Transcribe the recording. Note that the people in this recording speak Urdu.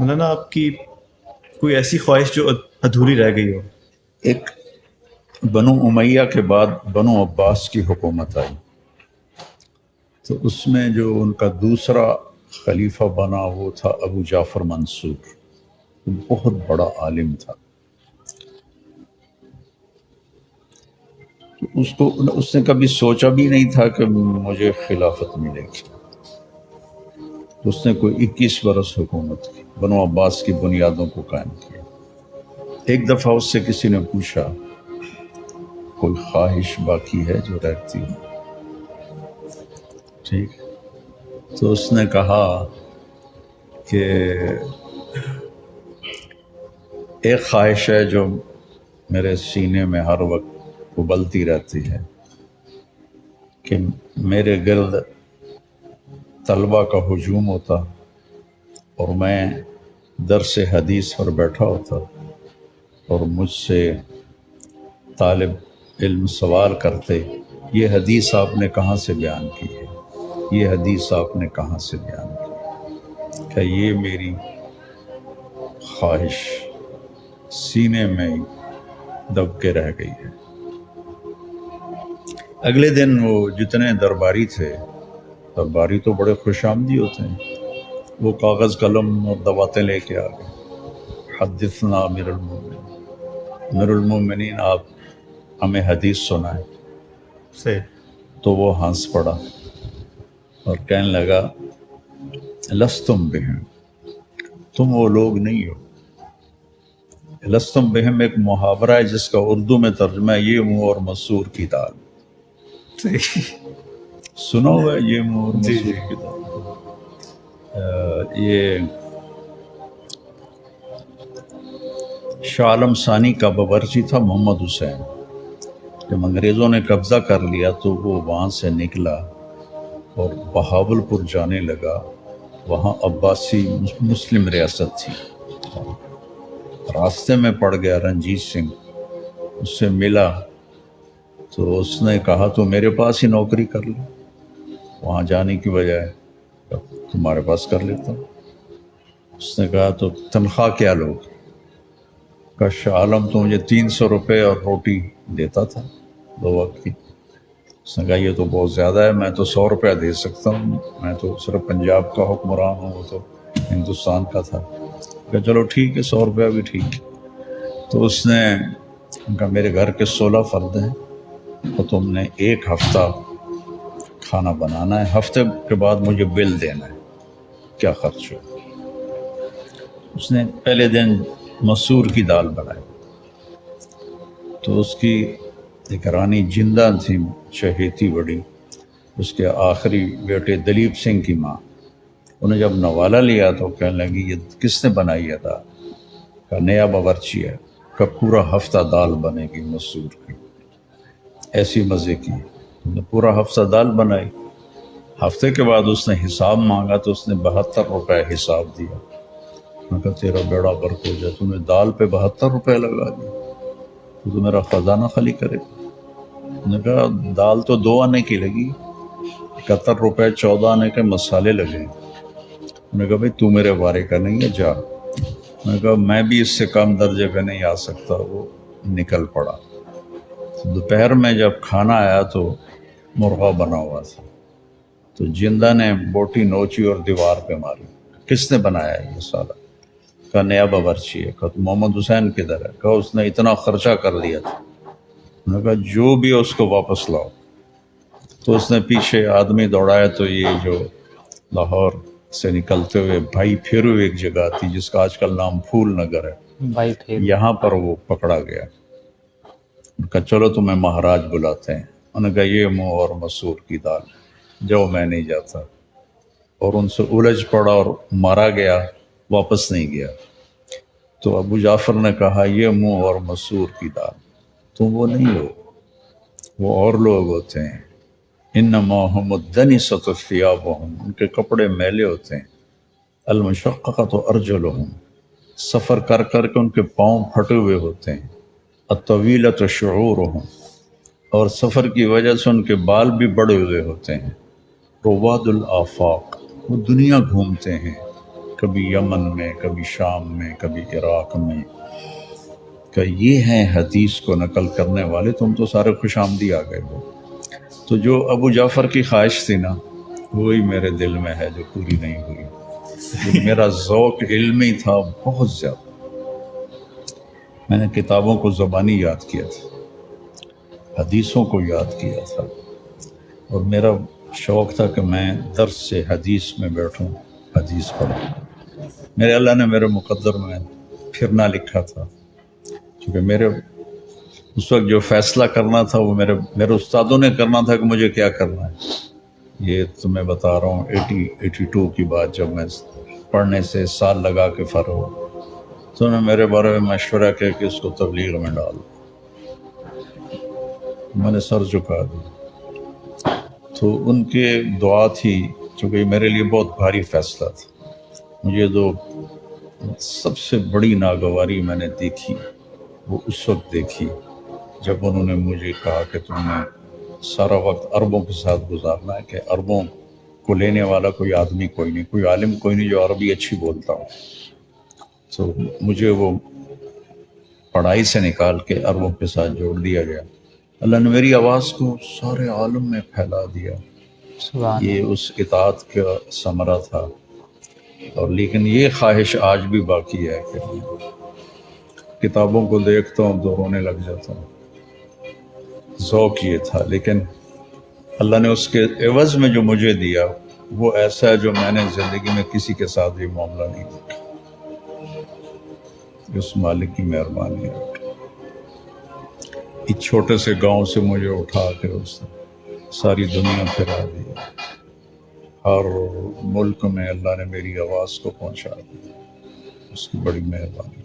مولانا آپ کی کوئی ایسی خواہش جو ادھوری رہ گئی ہو؟ ایک بنو امیہ کے بعد بنو عباس کی حکومت آئی، تو اس میں جو ان کا دوسرا خلیفہ بنا وہ تھا ابو جعفر منصور، وہ بہت بڑا عالم تھا۔ تو اس نے کبھی سوچا بھی نہیں تھا کہ مجھے خلافت ملے گی۔ تو اس نے کوئی 21 برس حکومت کی، بنو عباس کی بنیادوں کو قائم کیا۔ ایک دفعہ اس سے کسی نے پوچھا کوئی خواہش باقی ہے جو رہتی ہو؟ ٹھیک، تو اس نے کہا کہ ایک خواہش ہے جو میرے سینے میں ہر وقت ابلتی رہتی ہے کہ میرے گرد طلبہ کا ہجوم ہوتا اور میں درس حدیث پر بیٹھا ہوتا اور مجھ سے طالب علم سوال کرتے، یہ حدیث آپ نے کہاں سے بیان کی ہے، یہ حدیث آپ نے کہاں سے بیان کی؟ کہ یہ میری خواہش سینے میں دب کے رہ گئی ہے۔ اگلے دن وہ جتنے درباری تھے، درباری تو بڑے خوش آمدی ہوتے ہیں، وہ کاغذ قلم اور دواتیں لے کے آ گئے۔ حدثنا امیر المومنین، امیر المومنین آپ ہمیں حدیث سنائیں۔ سے تو وہ ہنس پڑا اور کہنے لگا لستم بہم، تم وہ لوگ نہیں ہو۔ لستم بہم ایک محاورہ ہے جس کا اردو میں ترجمہ ہے یہ منہ اور مسور کی دال۔ سنا ہوا ہے یہ منہ اور جی مسور جی کی دال؟ یہ شاہ عالم ثانی کا باورچی تھا محمد حسین، جب انگریزوں نے قبضہ کر لیا تو وہ وہاں سے نکلا اور بہاول پور جانے لگا، وہاں عباسی مسلم ریاست تھی۔ راستے میں پڑ گیا رنجیت سنگھ، اس سے ملا تو اس نے کہا تو میرے پاس ہی نوکری کر لے، وہاں جانے کی بجائے تمہارے پاس کر لیتا ہوں۔ اس نے کہا تو تنخواہ کیا لوگ؟ کہ شاہ عالم تو مجھے 300 روپے اور روٹی دیتا تھا 2 وقت کی۔ اس نے کہا یہ تو بہت زیادہ ہے، میں تو 100 روپیہ دے سکتا ہوں، میں تو صرف پنجاب کا حکمران ہوں، وہ تو ہندوستان کا تھا۔ کہ چلو ٹھیک ہے، 100 روپیہ بھی ٹھیک ہے۔ تو اس نے کہا میرے گھر کے 16 فرد ہیں اور تم نے 1 ہفتہ کھانا بنانا ہے، ہفتے کے بعد مجھے بل دینا ہے کیا خرچ ہو۔ اس نے پہلے دن مسور کی دال بنائی، تو اس کی ایک رانی جندہ تھی چہیتی بڑی، اس کے آخری بیٹے دلیپ سنگھ کی ماں، انہیں جب نوالہ لیا تو کہنے لگی یہ کس نے بنائی ہے دال؟ کا نیا باورچی ہے، کا پورا ہفتہ دال بنے گی مسور کی، ایسی مزے کی۔ انہوں نے پورا ہفتہ دال بنائی، ہفتے کے بعد اس نے حساب مانگا تو اس نے 72 روپے حساب دیا۔ میں کہا تیرا بیڑا غرق ہو جائے، تم نے دال پہ 72 روپے لگا دیے، تو میرا خزانہ خالی کرے گا۔ نے کہا دال تو 2 آنے کی لگی، 71 روپے 14 آنے کے مسالے لگے۔ انہوں نے کہا بھائی تو میرے بارے کا نہیں ہے، جا۔ میں نے کہا میں بھی اس سے کم درجے پہ نہیں آ سکتا، وہ نکل پڑا۔ دوپہر میں جب کھانا آیا تو مرغا بنا ہوا تھا، تو جندہ نے بوٹی نوچی اور دیوار پہ ماری، کس نے بنایا ہے یہ سارا؟ کا نیا باورچی ہے۔ کہا تو محمد حسین کدھر ہے؟ کہا اس نے اتنا خرچہ کر لیا تھا۔ انہوں نے کہا جو بھی ہے اس کو واپس لاؤ۔ تو اس نے پیچھے آدمی دوڑایا تو یہ جو لاہور سے نکلتے ہوئے بھائی پھیرو ایک جگہ تھی جس کا آج کل نام پھول نگر ہے، بھائی پھر یہاں پر وہ پکڑا گیا۔ ان کا چلو تمہیں مہاراج بلاتے ہیں۔ انہوں نے کہا یہ منہ اور مسور کی دال، جو میں نہیں جاتا، اور ان سے الجھ پڑا اور مارا گیا، واپس نہیں گیا۔ تو ابو جعفر نے کہا یہ منہ اور مسور کی دال، تم وہ نہیں ہو، وہ اور لوگ ہوتے ہیں، انما هم الدنسۃ ثیابهم، ان کے کپڑے میلے ہوتے ہیں، المشققۃ ارجلهم، سفر کر کر کے ان کے پاؤں پھٹے ہوئے ہوتے ہیں، الطویلۃ شعورهم، اور سفر کی وجہ سے ان کے بال بھی بڑے ہوئے ہوتے ہیں، رواد الآفاق، وہ دنیا گھومتے ہیں، کبھی یمن میں، کبھی شام میں، کبھی عراق میں، کہ یہ ہیں حدیث کو نقل کرنے والے، تم تو سارے خوش آمدی آ گئے ہو۔ تو جو ابو جعفر کی خواہش تھی نا، وہی میرے دل میں ہے جو پوری نہیں ہوئی۔ جو میرا ذوق علمی تھا بہت زیادہ، میں نے کتابوں کو زبانی یاد کیا تھا، حدیثوں کو یاد کیا تھا، اور میرا شوق تھا کہ میں درس سے حدیث میں بیٹھوں، حدیث پڑھوں۔ میرے اللہ نے میرے مقدر میں پھرنا لکھا تھا، کیونکہ میرے اس وقت جو فیصلہ کرنا تھا وہ میرے استادوں نے کرنا تھا کہ مجھے کیا کرنا ہے۔ یہ تو میں بتا رہا ہوں 82 کی بات، جب میں پڑھنے سے سال لگا کے فارغ ہوا، تو انہوں نے میرے بارے میں مشورہ کیا کہ اس کو تبلیغ میں ڈال۔ میں نے سر جھکا دیا۔ تو ان کے دعا تھی، چونکہ میرے لیے بہت بھاری فیصلہ تھا۔ مجھے جو سب سے بڑی ناگواری میں نے دیکھی وہ اس وقت دیکھی جب انہوں نے مجھے کہا کہ تم نے سارا وقت عربوں کے ساتھ گزارنا ہے، کہ عربوں کو لینے والا کوئی آدمی کوئی نہیں، کوئی عالم کوئی نہیں جو عربی اچھی بولتا ہو۔ تو مجھے وہ پڑھائی سے نکال کے عربوں کے ساتھ جوڑ دیا گیا۔ اللہ نے میری آواز کو سارے عالم میں پھیلا دیا۔ سبحان یہ اس اطاعت کا ثمرہ تھا۔ اور لیکن یہ خواہش آج بھی باقی ہے کہ کتابوں کو دیکھتا ہوں تو رونے لگ جاتا ہوں۔ ذوق یہ تھا، لیکن اللہ نے اس کے عوض میں جو مجھے دیا وہ ایسا ہے جو میں نے زندگی میں کسی کے ساتھ بھی معاملہ نہیں دیکھا۔ اس مالک کی مہربانی ہے۔ ایک چھوٹے سے گاؤں سے مجھے اٹھا کے اس نے ساری دنیا پھرا دی، ہر ملک میں اللہ نے میری آواز کو پہنچا دیا۔ اس کی بڑی مہربانی۔